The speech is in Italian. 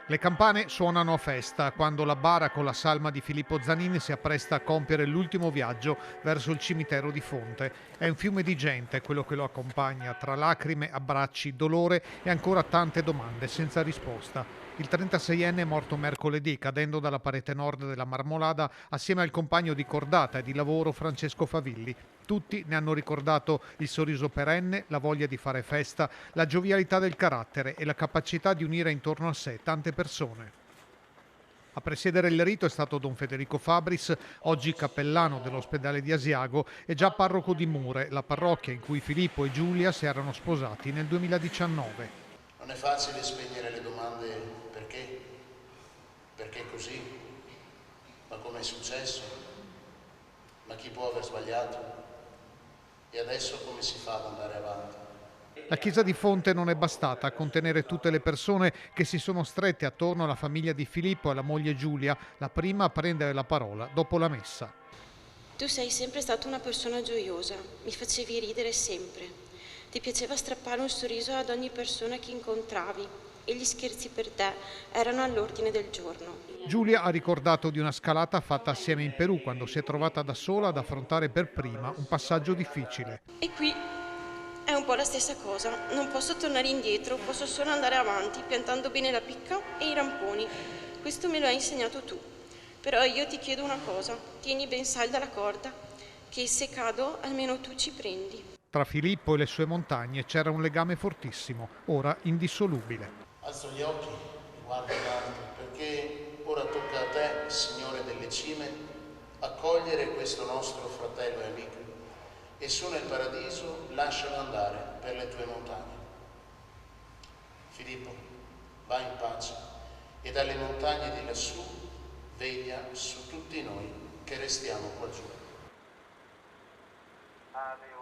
Le campane suonano a festa quando la bara con la salma di Filippo Zanin si appresta a compiere l'ultimo viaggio verso il cimitero di Fonte. È un fiume di gente quello che lo accompagna, tra lacrime, abbracci, dolore e ancora tante domande senza risposta. Il 36enne è morto mercoledì cadendo dalla parete nord della Marmolada assieme al compagno di cordata e di lavoro Francesco Favilli. Tutti ne hanno ricordato il sorriso perenne, la voglia di fare festa, la giovialità del carattere e la capacità di unire intorno a sé tante persone. A presiedere il rito è stato Don Federico Fabris, oggi cappellano dell'ospedale di Asiago e già parroco di Mure, la parrocchia in cui Filippo e Giulia si erano sposati nel 2019. Non è facile spegnere le domande perché? Perché così? Ma come è successo? Ma chi può aver sbagliato? E adesso come si fa ad andare avanti? La chiesa di Fonte non è bastata a contenere tutte le persone che si sono strette attorno alla famiglia di Filippo e alla moglie Giulia, la prima a prendere la parola dopo la messa. Tu sei sempre stata una persona gioiosa, mi facevi ridere sempre. Ti piaceva strappare un sorriso ad ogni persona che incontravi e gli scherzi per te erano all'ordine del giorno. Giulia ha ricordato di una scalata fatta assieme in Perù quando si è trovata da sola ad affrontare per prima un passaggio difficile. E qui è un po' la stessa cosa, non posso tornare indietro, posso solo andare avanti piantando bene la picca e i ramponi. Questo me lo hai insegnato tu. Però io ti chiedo una cosa, tieni ben salda la corda, che se cado almeno tu ci prendi. Tra Filippo e le sue montagne c'era un legame fortissimo, ora indissolubile. Alzo gli occhi e guardo in alto, perché ora tocca a te, Signore delle cime, accogliere questo nostro fratello e amico e su nel paradiso lascialo andare per le tue montagne. Filippo, vai in pace e dalle montagne di lassù veglia su tutti noi che restiamo qua giù. Ave